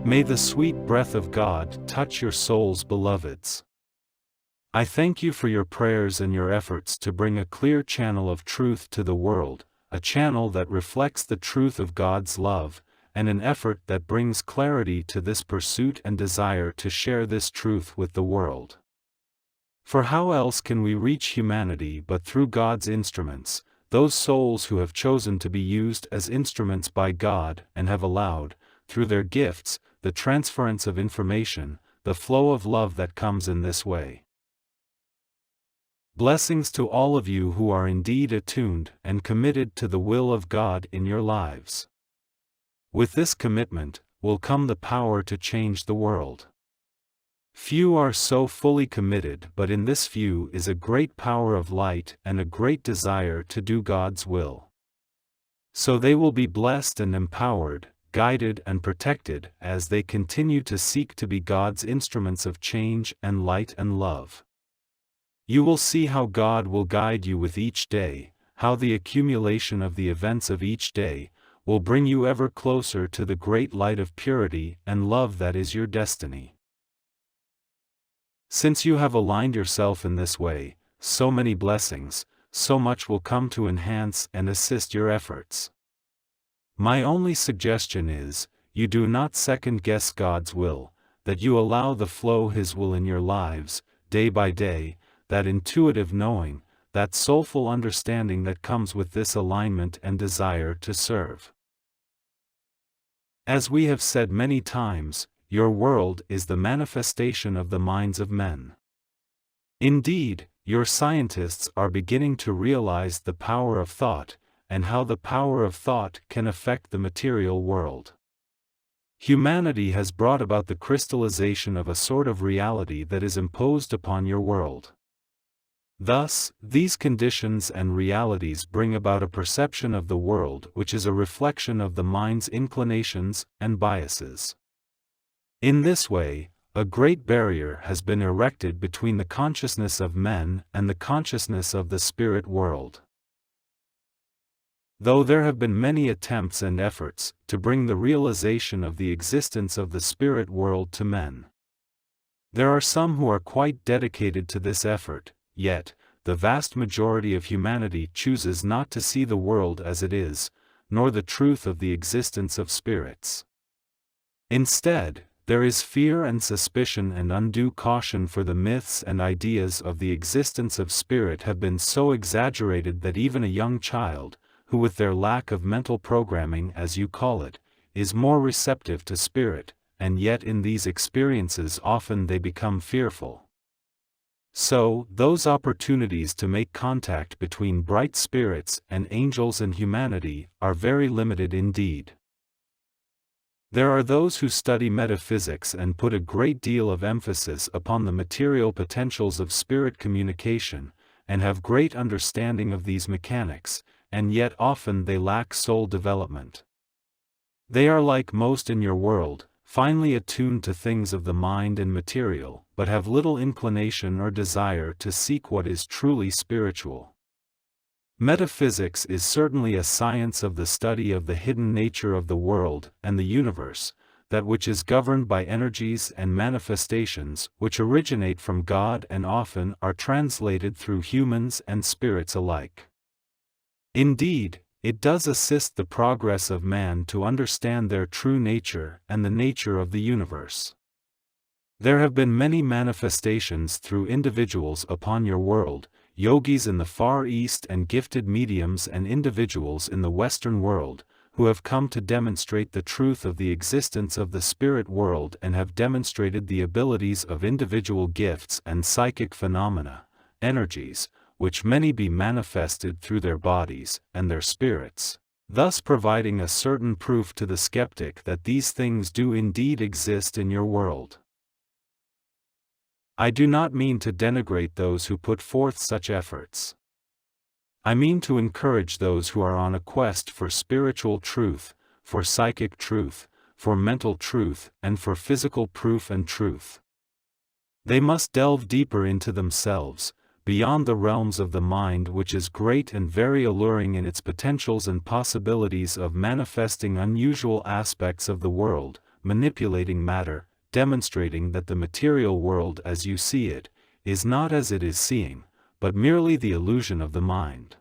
May the sweet breath of God touch your souls, beloveds. I thank you for your prayers and your efforts to bring a clear channel of truth to the world, a channel that reflects the truth of God's love, and an effort that brings clarity to this pursuit and desire to share this truth with the world. For how else can we reach humanity but through God's instruments, those souls who have chosen to be used as instruments by God and have allowed, through their gifts, the transference of information, the flow of love that comes in this way. Blessings to all of you who are indeed attuned and committed to the will of God in your lives. With this commitment, will come the power to change the world. Few are so fully committed, but in this few is a great power of light and a great desire to do God's will. So they will be blessed and empowered, guided and protected as they continue to seek to be God's instruments of change and light and love. You will see how God will guide you with each day, how the accumulation of the events of each day will bring you ever closer to the great light of purity and love that is your destiny. Since you have aligned yourself in this way, so many blessings, so much will come to enhance and assist your efforts. My only suggestion is, you do not second-guess God's will, that you allow the flow His will in your lives, day by day, that intuitive knowing, that soulful understanding that comes with this alignment and desire to serve. As we have said many times, your world is the manifestation of the minds of men. Indeed, your scientists are beginning to realize the power of thought, and how the power of thought can affect the material world. Humanity has brought about the crystallization of a sort of reality that is imposed upon your world. Thus, these conditions and realities bring about a perception of the world which is a reflection of the mind's inclinations and biases. In this way, a great barrier has been erected between the consciousness of men and the consciousness of the spirit world. Though there have been many attempts and efforts to bring the realization of the existence of the spirit world to men, there are some who are quite dedicated to this effort, yet, the vast majority of humanity chooses not to see the world as it is, nor the truth of the existence of spirits. Instead, there is fear and suspicion and undue caution, for the myths and ideas of the existence of spirit have been so exaggerated that even a young child, who with their lack of mental programming as you call it, is more receptive to spirit, and yet in these experiences often they become fearful. So, those opportunities to make contact between bright spirits and angels and humanity are very limited indeed. There are those who study metaphysics and put a great deal of emphasis upon the material potentials of spirit communication, and have great understanding of these mechanics, and yet often they lack soul development. They are like most in your world, finely attuned to things of the mind and material, but have little inclination or desire to seek what is truly spiritual. Metaphysics is certainly a science of the study of the hidden nature of the world and the universe, that which is governed by energies and manifestations which originate from God and often are translated through humans and spirits alike. Indeed, it does assist the progress of man to understand their true nature and the nature of the universe. There have been many manifestations through individuals upon your world, yogis in the Far East and gifted mediums and individuals in the Western world, who have come to demonstrate the truth of the existence of the spirit world and have demonstrated the abilities of individual gifts and psychic phenomena, energies, which many be manifested through their bodies and their spirits, thus providing a certain proof to the skeptic that these things do indeed exist in your world. I do not mean to denigrate those who put forth such efforts. I mean to encourage those who are on a quest for spiritual truth, for psychic truth, for mental truth, and for physical proof and truth. They must delve deeper into themselves, beyond the realms of the mind, which is great and very alluring in its potentials and possibilities of manifesting unusual aspects of the world, manipulating matter, demonstrating that the material world as you see it, is not as it is seeing, but merely the illusion of the mind.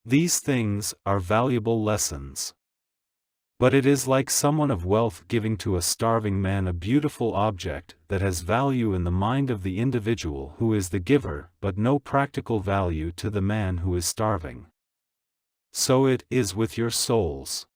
These things are valuable lessons. But it is like someone of wealth giving to a starving man a beautiful object that has value in the mind of the individual who is the giver, but no practical value to the man who is starving. So it is with your souls.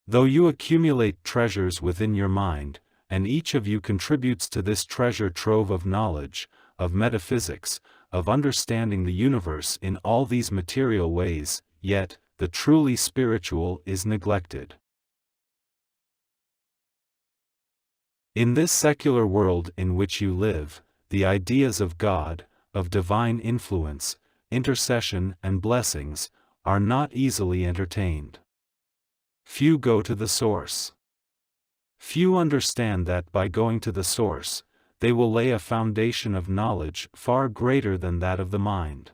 Though you accumulate treasures within your mind, and each of you contributes to this treasure trove of knowledge, of metaphysics, of understanding the universe in all these material ways, yet, the truly spiritual is neglected. In this secular world in which you live, the ideas of God, of divine influence, intercession and blessings, are not easily entertained. Few go to the source. Few understand that by going to the source, they will lay a foundation of knowledge far greater than that of the mind.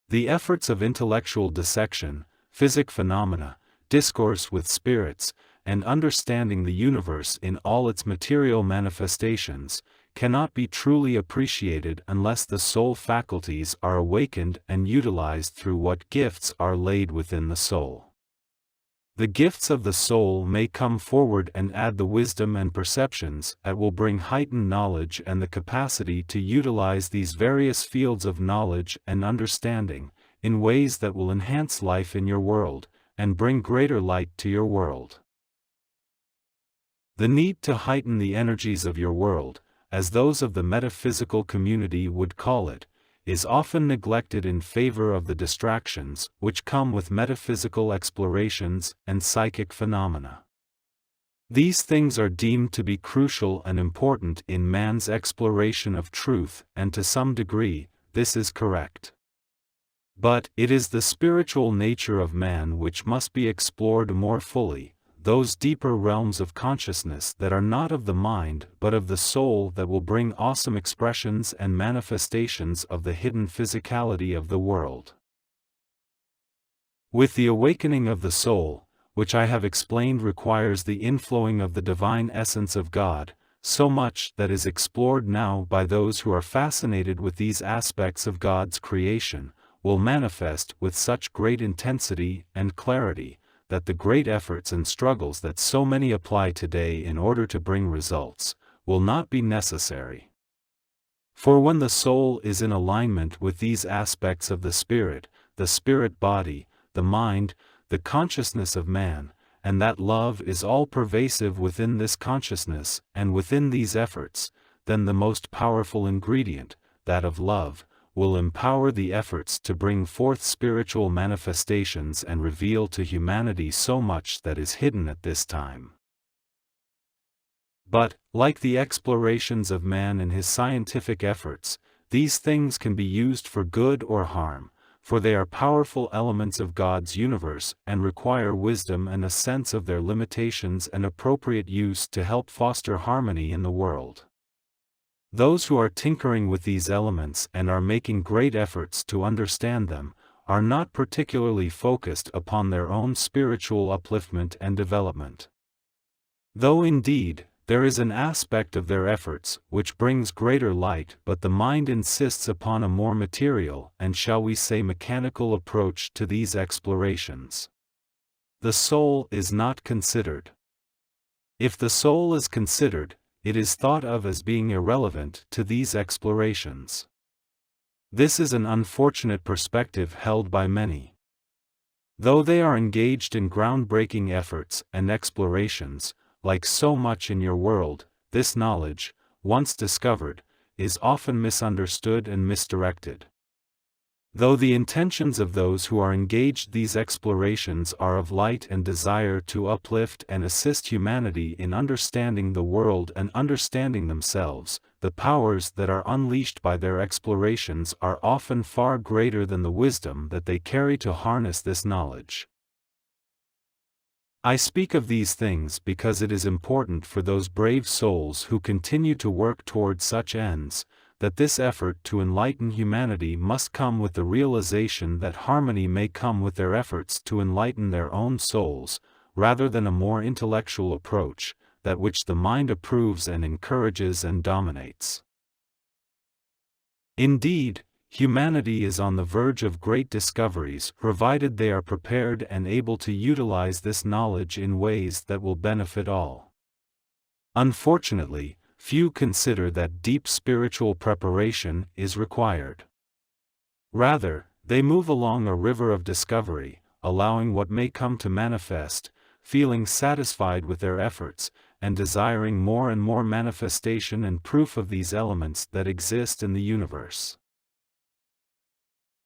The efforts of intellectual dissection, physic phenomena, discourse with spirits, and understanding the universe in all its material manifestations, cannot be truly appreciated unless the soul faculties are awakened and utilized through what gifts are laid within the soul. The gifts of the soul may come forward and add the wisdom and perceptions that will bring heightened knowledge and the capacity to utilize these various fields of knowledge and understanding, in ways that will enhance life in your world, and bring greater light to your world. The need to heighten the energies of your world, as those of the metaphysical community would call it, is often neglected in favor of the distractions which come with metaphysical explorations and psychic phenomena. These things are deemed to be crucial and important in man's exploration of truth, and to some degree, this is correct. But it is the spiritual nature of man which must be explored more fully, those deeper realms of consciousness that are not of the mind but of the soul that will bring awesome expressions and manifestations of the hidden physicality of the world. With the awakening of the soul, which I have explained requires the inflowing of the divine essence of God, so much that is explored now by those who are fascinated with these aspects of God's creation, will manifest with such great intensity and clarity, that the great efforts and struggles that so many apply today in order to bring results, will not be necessary. For when the soul is in alignment with these aspects of the spirit body, the mind, the consciousness of man, and that love is all-pervasive within this consciousness and within these efforts, then the most powerful ingredient, that of love, will empower the efforts to bring forth spiritual manifestations and reveal to humanity so much that is hidden at this time. But, like the explorations of man in his scientific efforts, these things can be used for good or harm, for they are powerful elements of God's universe and require wisdom and a sense of their limitations and appropriate use to help foster harmony in the world. Those who are tinkering with these elements and are making great efforts to understand them, are not particularly focused upon their own spiritual upliftment and development. Though indeed, there is an aspect of their efforts which brings greater light, but the mind insists upon a more material and, shall we say, mechanical approach to these explorations. The soul is not considered. If the soul is considered, it is thought of as being irrelevant to these explorations. This is an unfortunate perspective held by many. Though they are engaged in groundbreaking efforts and explorations, like so much in your world, this knowledge, once discovered, is often misunderstood and misdirected. Though the intentions of those who are engaged these explorations are of light and desire to uplift and assist humanity in understanding the world and understanding themselves, the powers that are unleashed by their explorations are often far greater than the wisdom that they carry to harness this knowledge. I speak of these things because it is important for those brave souls who continue to work toward such ends, that this effort to enlighten humanity must come with the realization that harmony may come with their efforts to enlighten their own souls, rather than a more intellectual approach, that which the mind approves and encourages and dominates. Indeed, humanity is on the verge of great discoveries, provided they are prepared and able to utilize this knowledge in ways that will benefit all. Unfortunately, few consider that deep spiritual preparation is required. Rather, they move along a river of discovery, allowing what may come to manifest, feeling satisfied with their efforts, and desiring more and more manifestation and proof of these elements that exist in the universe.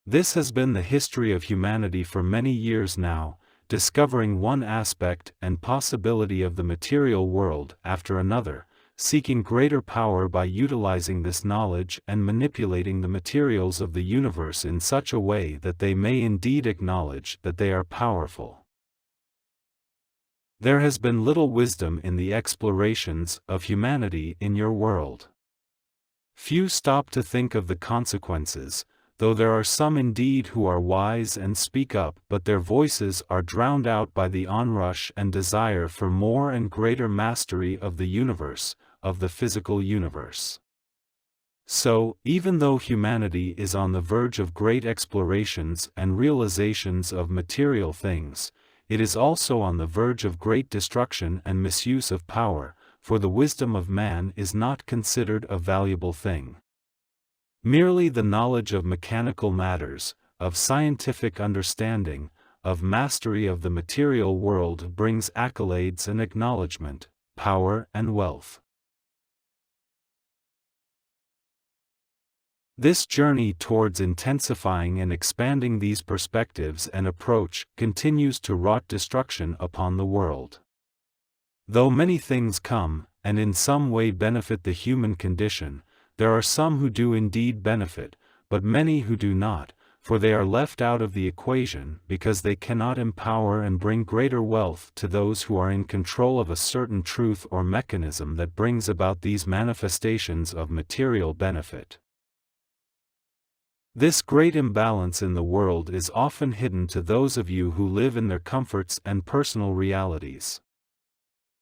This has been the history of humanity for many years now, discovering one aspect and possibility of the material world after another, seeking greater power by utilizing this knowledge and manipulating the materials of the universe in such a way that they may indeed acknowledge that they are powerful. There has been little wisdom in the explorations of humanity in your world. Few stop to think of the consequences, though there are some indeed who are wise and speak up, but their voices are drowned out by the onrush and desire for more and greater mastery of the universe, of the physical universe. So, even though humanity is on the verge of great explorations and realizations of material things, it is also on the verge of great destruction and misuse of power, for the wisdom of man is not considered a valuable thing. Merely the knowledge of mechanical matters, of scientific understanding, of mastery of the material world brings accolades and acknowledgement, power and wealth. This journey towards intensifying and expanding these perspectives and approach continues to wrought destruction upon the world. Though many things come, and in some way benefit the human condition, there are some who do indeed benefit, but many who do not, for they are left out of the equation because they cannot empower and bring greater wealth to those who are in control of a certain truth or mechanism that brings about these manifestations of material benefit. This great imbalance in the world is often hidden to those of you who live in their comforts and personal realities.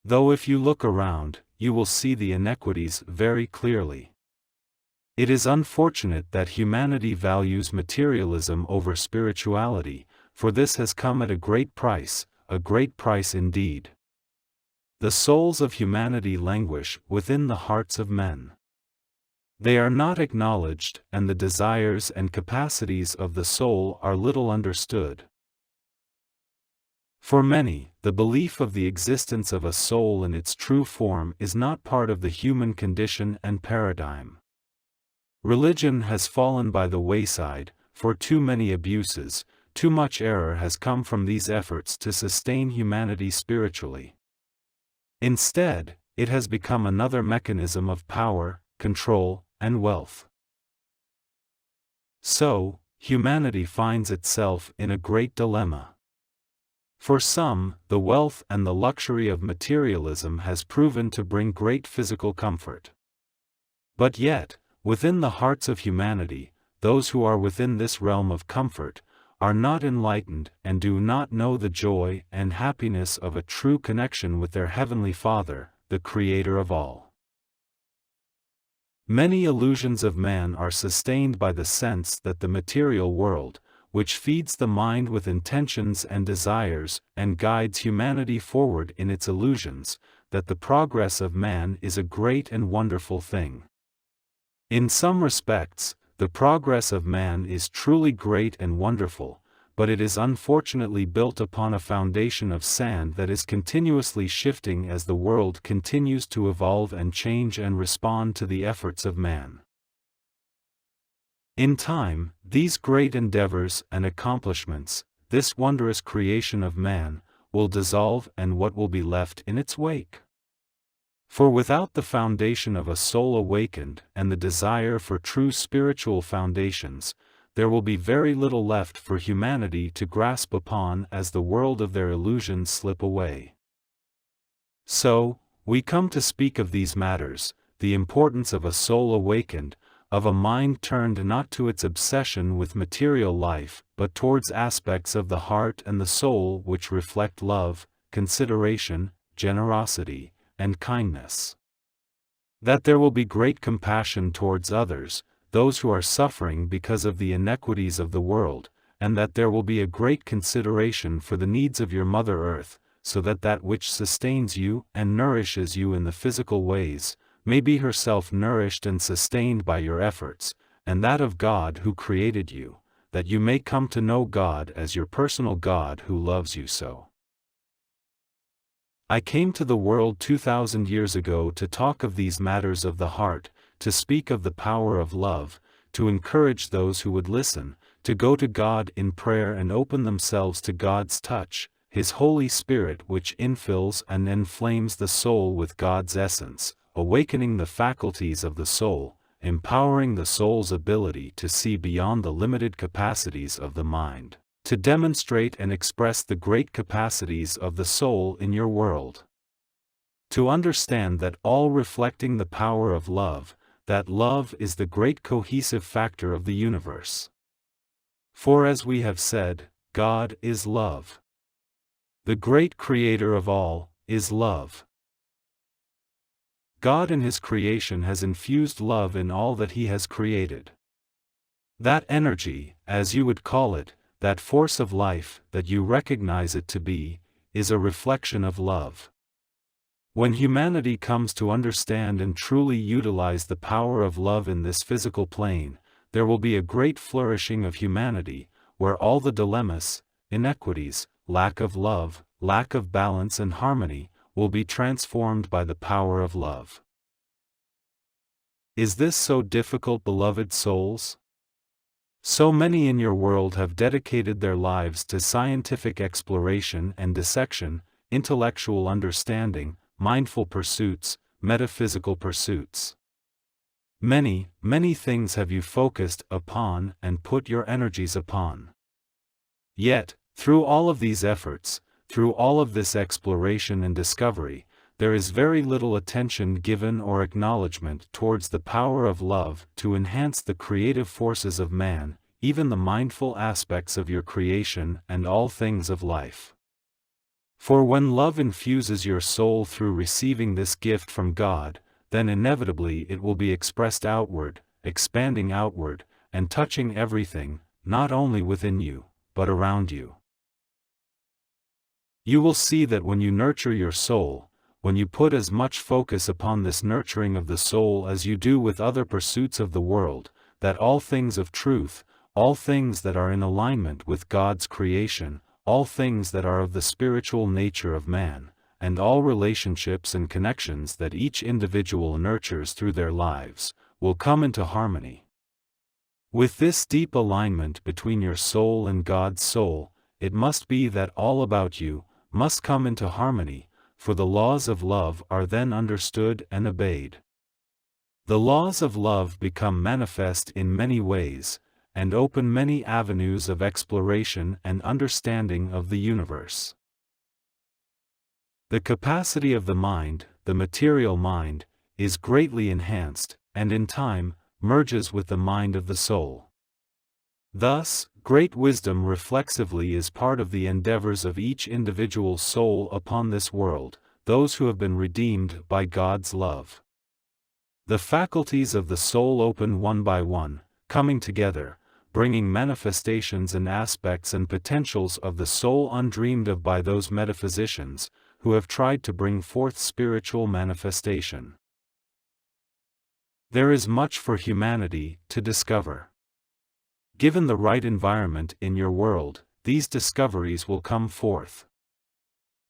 Though if you look around, you will see the inequities very clearly. It is unfortunate that humanity values materialism over spirituality, for this has come at a great price indeed. The souls of humanity languish within the hearts of men. They are not acknowledged, and the desires and capacities of the soul are little understood. For many, the belief of the existence of a soul in its true form is not part of the human condition and paradigm. Religion has fallen by the wayside, for too many abuses, too much error has come from these efforts to sustain humanity spiritually. Instead, it has become another mechanism of power, control, and wealth. So, humanity finds itself in a great dilemma. For some, the wealth and the luxury of materialism has proven to bring great physical comfort. But yet, within the hearts of humanity, those who are within this realm of comfort, are not enlightened and do not know the joy and happiness of a true connection with their Heavenly Father, the Creator of all. Many illusions of man are sustained by the sense that the material world, which feeds the mind with intentions and desires, and guides humanity forward in its illusions, that the progress of man is a great and wonderful thing. In some respects, the progress of man is truly great and wonderful, but it is unfortunately built upon a foundation of sand that is continuously shifting as the world continues to evolve and change and respond to the efforts of man. In time, these great endeavors and accomplishments, this wondrous creation of man, will dissolve, and what will be left in its wake? For without the foundation of a soul awakened and the desire for true spiritual foundations, there will be very little left for humanity to grasp upon as the world of their illusions slip away. So, we come to speak of these matters, the importance of a soul awakened, of a mind turned not to its obsession with material life, but towards aspects of the heart and the soul which reflect love, consideration, generosity, and kindness. That there will be great compassion towards others, those who are suffering because of the inequities of the world, and that there will be a great consideration for the needs of your Mother Earth, so that that which sustains you and nourishes you in the physical ways, may be herself nourished and sustained by your efforts, and that of God who created you, that you may come to know God as your personal God who loves you so. I came to the world 2,000 years ago to talk of these matters of the heart, to speak of the power of love, to encourage those who would listen, to go to God in prayer and open themselves to God's touch, His Holy Spirit which infills and inflames the soul with God's essence, awakening the faculties of the soul, empowering the soul's ability to see beyond the limited capacities of the mind, to demonstrate and express the great capacities of the soul in your world. To understand that all reflecting the power of love, that love is the great cohesive factor of the universe. For as we have said, God is love. The great creator of all is love. God in His creation has infused love in all that He has created. That energy, as you would call it, that force of life that you recognize it to be, is a reflection of love. When humanity comes to understand and truly utilize the power of love in this physical plane, there will be a great flourishing of humanity, where all the dilemmas, inequities, lack of love, lack of balance and harmony, will be transformed by the power of love. Is this so difficult, beloved souls? So many in your world have dedicated their lives to scientific exploration and dissection, intellectual understanding, mindful pursuits, metaphysical pursuits. Many, many things have you focused upon and put your energies upon. Yet, through all of these efforts, through all of this exploration and discovery, there is very little attention given or acknowledgement towards the power of love to enhance the creative forces of man, even the mindful aspects of your creation and all things of life. For when love infuses your soul through receiving this gift from God, then inevitably it will be expressed outward, expanding outward, and touching everything, not only within you, but around you. You will see that when you nurture your soul, when you put as much focus upon this nurturing of the soul as you do with other pursuits of the world, that all things of truth, all things that are in alignment with God's creation, all things that are of the spiritual nature of man, and all relationships and connections that each individual nurtures through their lives, will come into harmony. With this deep alignment between your soul and God's soul, it must be that all about you must come into harmony, for the laws of love are then understood and obeyed. The laws of love become manifest in many ways, and open many avenues of exploration and understanding of the universe. The capacity of the mind, the material mind, is greatly enhanced, and in time, merges with the mind of the soul. Thus, great wisdom reflexively is part of the endeavors of each individual soul upon this world, those who have been redeemed by God's love. The faculties of the soul open one by one, coming together, bringing manifestations and aspects and potentials of the soul undreamed of by those metaphysicians, who have tried to bring forth spiritual manifestation. There is much for humanity to discover. Given the right environment in your world, these discoveries will come forth.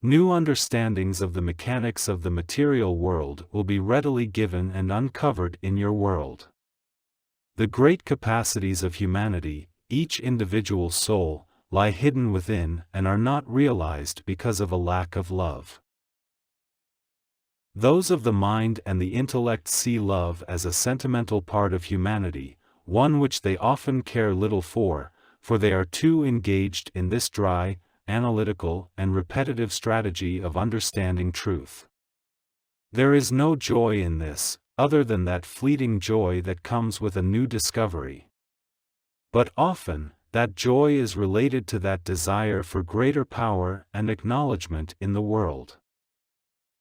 New understandings of the mechanics of the material world will be readily given and uncovered in your world. The great capacities of humanity, each individual soul, lie hidden within and are not realized because of a lack of love. Those of the mind and the intellect see love as a sentimental part of humanity, one which they often care little for they are too engaged in this dry, analytical, and repetitive strategy of understanding truth. There is no joy in this, other than that fleeting joy that comes with a new discovery. But often, that joy is related to that desire for greater power and acknowledgement in the world.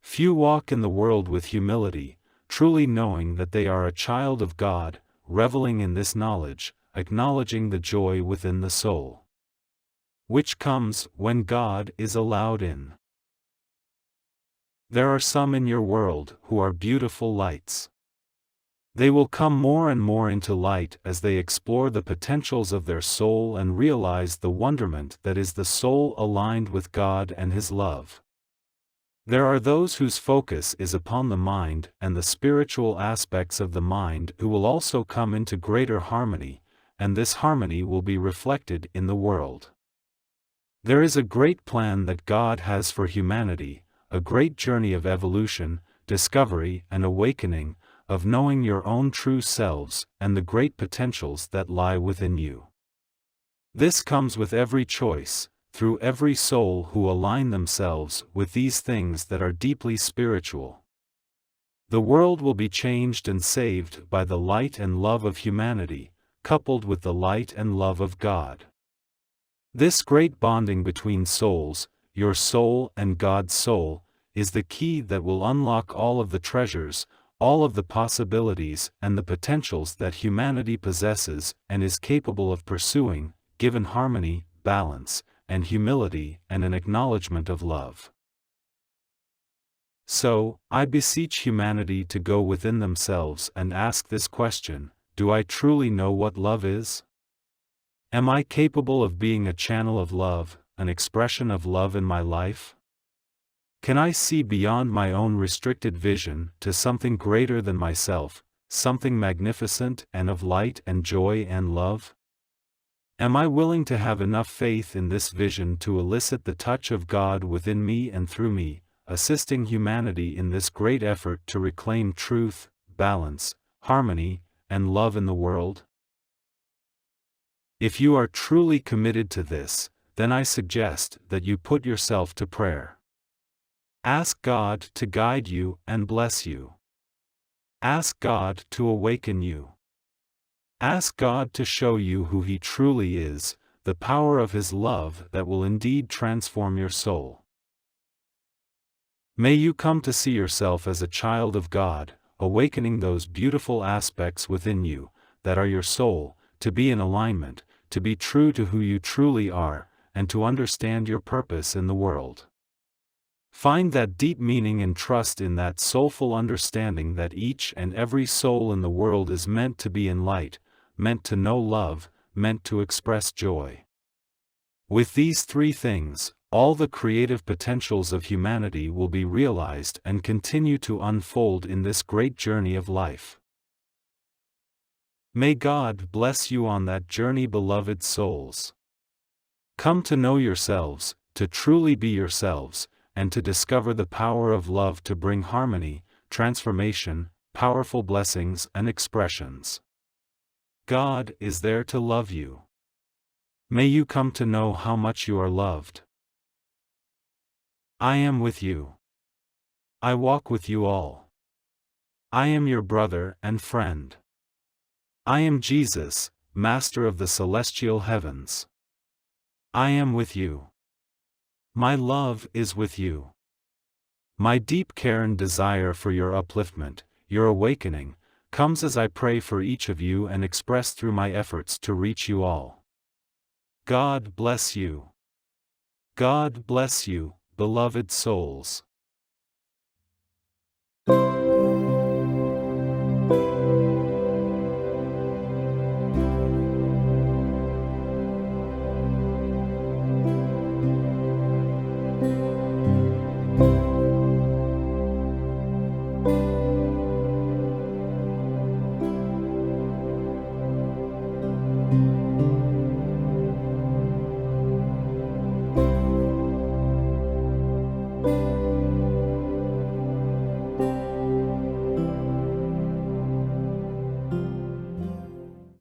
Few walk in the world with humility, truly knowing that they are a child of God, reveling in this knowledge, acknowledging the joy within the soul, which comes when God is allowed in. There are some in your world who are beautiful lights. They will come more and more into light as they explore the potentials of their soul and realize the wonderment that is the soul aligned with God and His love. There are those whose focus is upon the mind and the spiritual aspects of the mind who will also come into greater harmony, and this harmony will be reflected in the world. There is a great plan that God has for humanity, a great journey of evolution, discovery and awakening, of knowing your own true selves and the great potentials that lie within you. This comes with every choice, through every soul who align themselves with these things that are deeply spiritual. The world will be changed and saved by the light and love of humanity, coupled with the light and love of God. This great bonding between souls, your soul and God's soul, is the key that will unlock all of the treasures, all of the possibilities and the potentials that humanity possesses and is capable of pursuing, given harmony, balance, and humility and an acknowledgement of love. So, I beseech humanity to go within themselves and ask this question: do I truly know what love is? Am I capable of being a channel of love, an expression of love in my life? Can I see beyond my own restricted vision to something greater than myself, something magnificent and of light and joy and love? Am I willing to have enough faith in this vision to elicit the touch of God within me and through me, assisting humanity in this great effort to reclaim truth, balance, harmony, and love in the world? If you are truly committed to this, then I suggest that you put yourself to prayer. Ask God to guide you and bless you. Ask God to awaken you. Ask God to show you who He truly is, the power of His love that will indeed transform your soul. May you come to see yourself as a child of God, awakening those beautiful aspects within you, that are your soul, to be in alignment, to be true to who you truly are, and to understand your purpose in the world. Find that deep meaning and trust in that soulful understanding that each and every soul in the world is meant to be in light, meant to know love, meant to express joy. With these three things, all the creative potentials of humanity will be realized and continue to unfold in this great journey of life. May God bless you on that journey, beloved souls. Come to know yourselves, to truly be yourselves, and to discover the power of love to bring harmony, transformation, powerful blessings and expressions. God is there to love you. May you come to know how much you are loved. I am with you. I walk with you all. I am your brother and friend. I am Jesus, Master of the celestial heavens. I am with you. My love is with you. My deep care and desire for your upliftment, your awakening, comes as I pray for each of you and express through my efforts to reach you all. God bless you. God bless you, beloved souls.